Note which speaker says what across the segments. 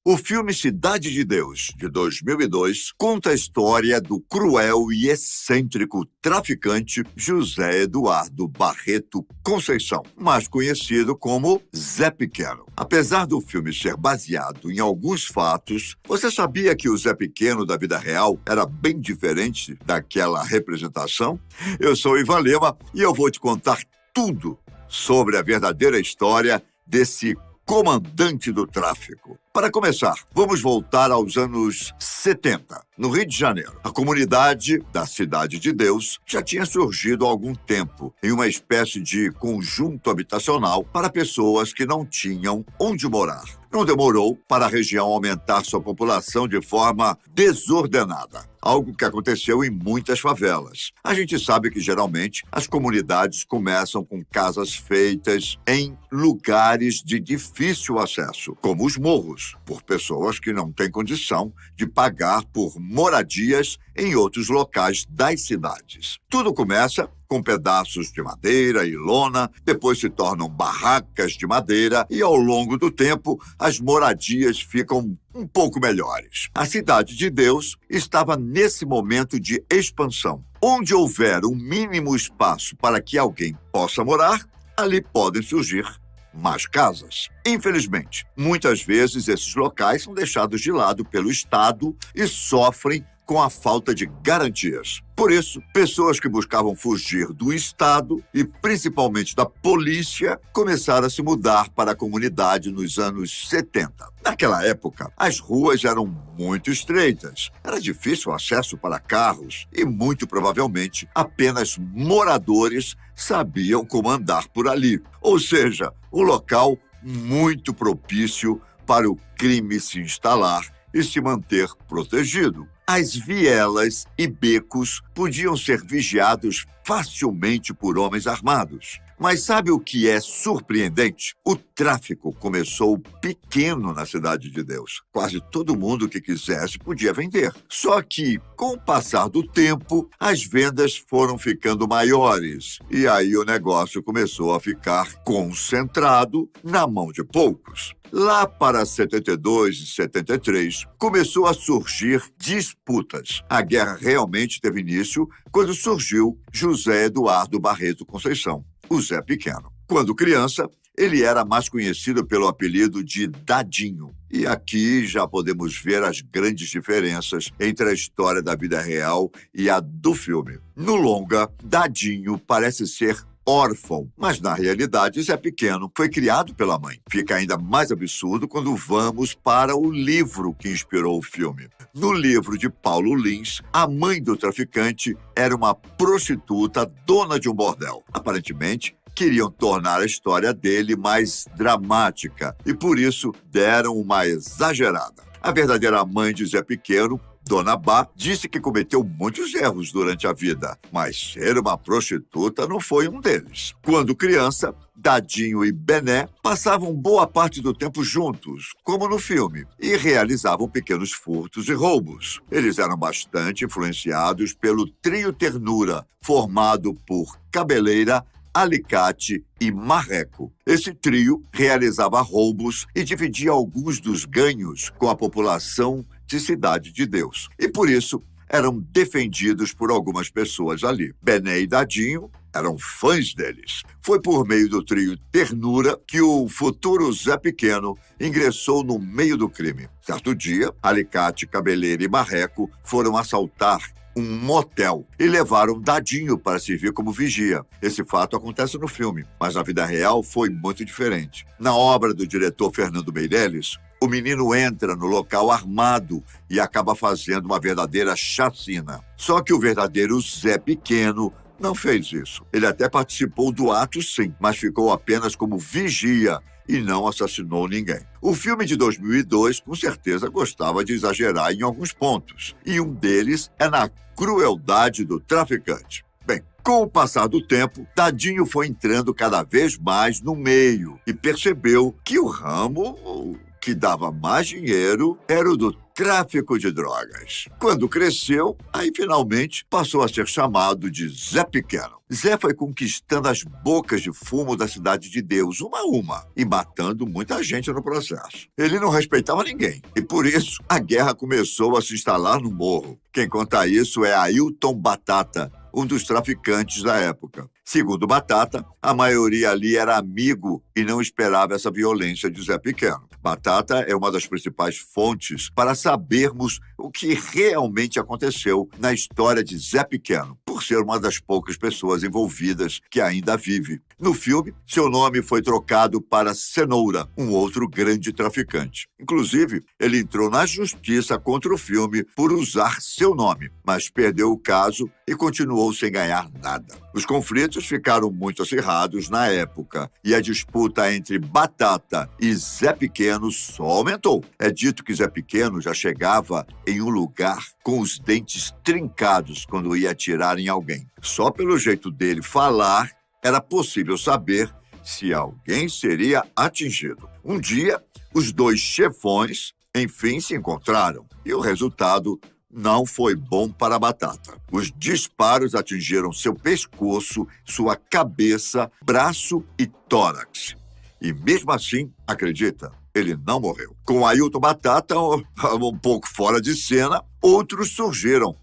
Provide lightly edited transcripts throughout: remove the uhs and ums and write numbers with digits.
Speaker 1: O filme Cidade de Deus, de 2002, conta a história do cruel e excêntrico traficante José Eduardo Barreto Conceição, mais conhecido como Zé Pequeno. Apesar do filme ser baseado em alguns fatos, você sabia que o Zé Pequeno da vida real era bem diferente daquela representação? Eu sou Ivan Lima e eu vou te contar tudo sobre a verdadeira história desse comandante do tráfico. Para começar, vamos voltar aos anos 70, no Rio de Janeiro. A comunidade da Cidade de Deus já tinha surgido há algum tempo em uma espécie de conjunto habitacional para pessoas que não tinham onde morar. Não demorou para a região aumentar sua população de forma desordenada, algo que aconteceu em muitas favelas. A gente sabe que, geralmente, as comunidades começam com casas feitas em lugares de difícil acesso, como os morros, por pessoas que não têm condição de pagar por moradias em outros locais das cidades. Tudo começa com pedaços de madeira e lona, depois se tornam barracas de madeira e, ao longo do tempo, as moradias ficam um pouco melhores. A Cidade de Deus estava nesse momento de expansão. Onde houver um mínimo espaço para que alguém possa morar, ali podem surgir mais casas. Infelizmente, muitas vezes esses locais são deixados de lado pelo Estado e sofrem com a falta de garantias. Por isso, pessoas que buscavam fugir do Estado e principalmente da polícia começaram a se mudar para a comunidade nos anos 70. Naquela época, as ruas eram muito estreitas, era difícil o acesso para carros e, muito provavelmente, apenas moradores sabiam como andar por ali. Ou seja, um local muito propício para o crime se instalar e se manter protegido. As vielas e becos podiam ser vigiados facilmente por homens armados. Mas sabe o que é surpreendente? O tráfico começou pequeno na Cidade de Deus. Quase todo mundo que quisesse podia vender. Só que, com o passar do tempo, as vendas foram ficando maiores. E aí o negócio começou a ficar concentrado na mão de poucos. Lá para 72 e 73, começou a surgir disputas. A guerra realmente teve início quando surgiu José Eduardo Barreto Conceição, o Zé Pequeno. Quando criança, ele era mais conhecido pelo apelido de Dadinho. E aqui já podemos ver as grandes diferenças entre a história da vida real e a do filme. No longa, Dadinho parece ser órfão, mas na realidade Zé Pequeno foi criado pela mãe. Fica ainda mais absurdo quando vamos para o livro que inspirou o filme. No livro de Paulo Lins, a mãe do traficante era uma prostituta dona de um bordel. Aparentemente, queriam tornar a história dele mais dramática e por isso deram uma exagerada. A verdadeira mãe de Zé Pequeno, Dona Bá, disse que cometeu muitos erros durante a vida, mas ser uma prostituta não foi um deles. Quando criança, Dadinho e Bené passavam boa parte do tempo juntos, como no filme, e realizavam pequenos furtos e roubos. Eles eram bastante influenciados pelo trio Ternura, formado por Cabeleira, Alicate e Marreco. Esse trio realizava roubos e dividia alguns dos ganhos com a população de Cidade de Deus. E por isso eram defendidos por algumas pessoas ali. Bené e Dadinho eram fãs deles. Foi por meio do trio Ternura que o futuro Zé Pequeno ingressou no meio do crime. Certo dia, Alicate, Cabeleira e Marreco foram assaltar um motel e levaram Dadinho para servir como vigia. Esse fato acontece no filme, mas na vida real foi muito diferente. Na obra do diretor Fernando Meirelles, o menino entra no local armado e acaba fazendo uma verdadeira chacina. Só que o verdadeiro Zé Pequeno não fez isso. Ele até participou do ato, sim, mas ficou apenas como vigia e não assassinou ninguém. O filme de 2002, com certeza, gostava de exagerar em alguns pontos, e um deles é na crueldade do traficante. Bem, com o passar do tempo, Dadinho foi entrando cada vez mais no meio e percebeu que o ramo que dava mais dinheiro era o do tráfico de drogas. Quando cresceu, aí finalmente passou a ser chamado de Zé Pequeno. Zé foi conquistando as bocas de fumo da Cidade de Deus, uma a uma, e matando muita gente no processo. Ele não respeitava ninguém, e por isso a guerra começou a se instalar no morro. Quem conta isso é Ailton Batata, um dos traficantes da época. Segundo Batata, a maioria ali era amigo e não esperava essa violência de Zé Pequeno. Batata é uma das principais fontes para sabermos o que realmente aconteceu na história de Zé Pequeno, por ser uma das poucas pessoas envolvidas que ainda vive. No filme, seu nome foi trocado para Cenoura, um outro grande traficante. Inclusive, ele entrou na justiça contra o filme por usar seu nome, mas perdeu o caso e continuou sem ganhar nada. Os conflitos ficaram muito acirrados na época e a disputa entre Batata e Zé Pequeno só aumentou. É dito que Zé Pequeno já chegava em um lugar com os dentes trincados quando ia atirar em alguém. Só pelo jeito dele falar, era possível saber se alguém seria atingido. Um dia, os dois chefões, enfim, se encontraram e o resultado não foi bom para a Batata. Os disparos atingiram seu pescoço, sua cabeça, braço e tórax. E mesmo assim, acredita, ele não morreu. Com Ailton Batata um pouco fora de cena, outros surgiram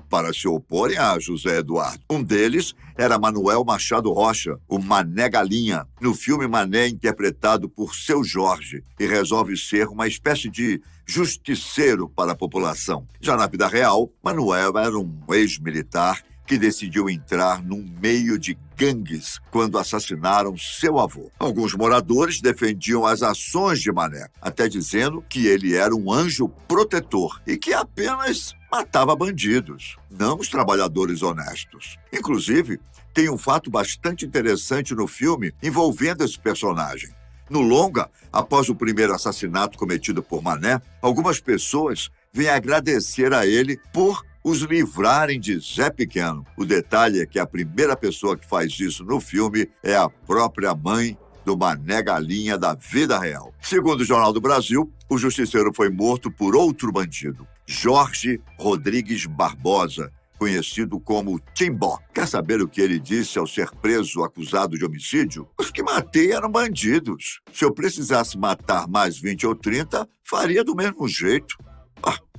Speaker 1: para se oporem a José Eduardo. Um deles era Manuel Machado Rocha, o Mané Galinha. No filme, Mané é interpretado por Seu Jorge e resolve ser uma espécie de justiceiro para a população. Já na vida real, Manuel era um ex-militar que decidiu entrar num meio de gangues quando assassinaram seu avô. Alguns moradores defendiam as ações de Mané, até dizendo que ele era um anjo protetor e que apenas matava bandidos, não os trabalhadores honestos. Inclusive, tem um fato bastante interessante no filme envolvendo esse personagem. No longa, após o primeiro assassinato cometido por Mané, algumas pessoas vêm agradecer a ele por os livrarem de Zé Pequeno. O detalhe é que a primeira pessoa que faz isso no filme é a própria mãe do Mané Galinha da vida real. Segundo o Jornal do Brasil, o justiceiro foi morto por outro bandido, Jorge Rodrigues Barbosa, conhecido como Timbó. Quer saber o que ele disse ao ser preso acusado de homicídio? Os que matei eram bandidos. Se eu precisasse matar mais 20 ou 30, faria do mesmo jeito.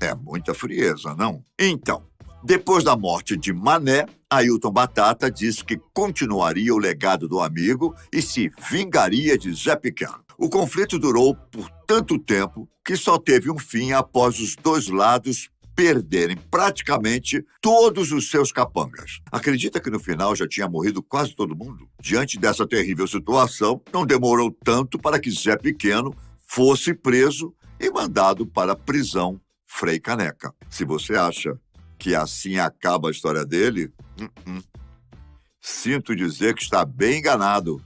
Speaker 1: É muita frieza, não? Então, depois da morte de Mané, Ailton Batata disse que continuaria o legado do amigo e se vingaria de Zé Pequeno. O conflito durou por tanto tempo que só teve um fim após os dois lados perderem praticamente todos os seus capangas. Acredita que no final já tinha morrido quase todo mundo? Diante dessa terrível situação, não demorou tanto para que Zé Pequeno fosse preso e mandado para a prisão Frei Caneca. Se você acha que assim acaba a história dele, sinto dizer que está bem enganado.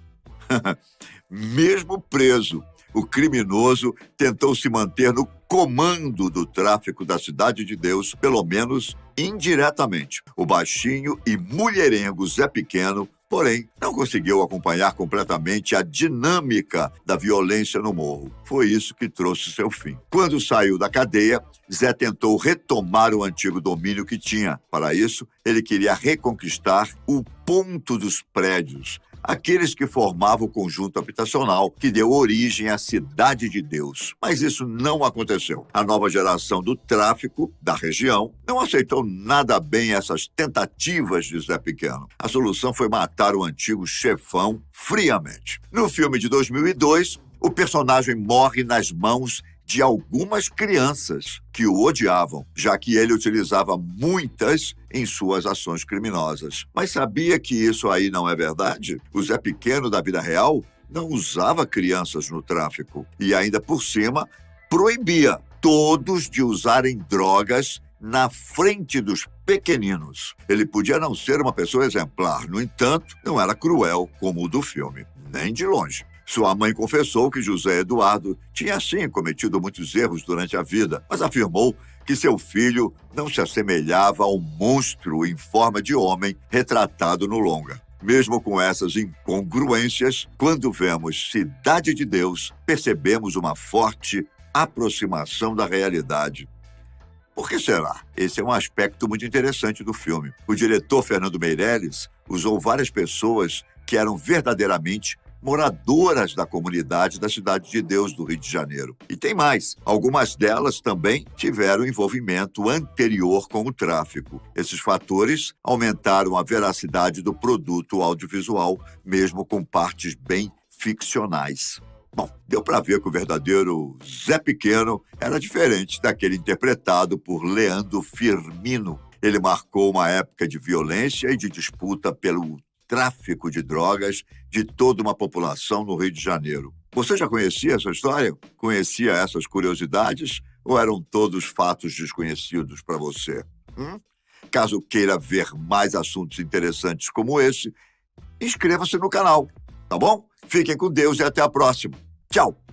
Speaker 1: Mesmo preso, o criminoso tentou se manter no comando do tráfico da Cidade de Deus, pelo menos indiretamente. O baixinho e mulherengo Zé Pequeno, porém, não conseguiu acompanhar completamente a dinâmica da violência no morro. Foi isso que trouxe seu fim. Quando saiu da cadeia, Zé tentou retomar o antigo domínio que tinha. Para isso, ele queria reconquistar o ponto dos prédios, aqueles que formavam o conjunto habitacional que deu origem à Cidade de Deus. Mas isso não aconteceu. A nova geração do tráfico da região não aceitou nada bem essas tentativas de Zé Pequeno. A solução foi matar o antigo chefão friamente. No filme de 2002, o personagem morre nas mãos de algumas crianças que o odiavam, já que ele utilizava muitas em suas ações criminosas. Mas sabia que isso aí não é verdade? O Zé Pequeno da vida real não usava crianças no tráfico e ainda por cima proibia todos de usarem drogas na frente dos pequeninos. Ele podia não ser uma pessoa exemplar, no entanto, não era cruel como o do filme, nem de longe. Sua mãe confessou que José Eduardo tinha, sim, cometido muitos erros durante a vida, mas afirmou que seu filho não se assemelhava ao monstro em forma de homem retratado no longa. Mesmo com essas incongruências, quando vemos Cidade de Deus, percebemos uma forte aproximação da realidade. Por que será? Esse é um aspecto muito interessante do filme. O diretor Fernando Meirelles usou várias pessoas que eram verdadeiramente moradoras da comunidade da Cidade de Deus do Rio de Janeiro. E tem mais, algumas delas também tiveram envolvimento anterior com o tráfico. Esses fatores aumentaram a veracidade do produto audiovisual, mesmo com partes bem ficcionais. Bom, deu para ver que o verdadeiro Zé Pequeno era diferente daquele interpretado por Leandro Firmino. Ele marcou uma época de violência e de disputa pelo tráfico de drogas de toda uma população no Rio de Janeiro. Você já conhecia essa história? Conhecia essas curiosidades ou eram todos fatos desconhecidos para você? Caso queira ver mais assuntos interessantes como esse, inscreva-se no canal, tá bom? Fiquem com Deus e até a próxima. Tchau!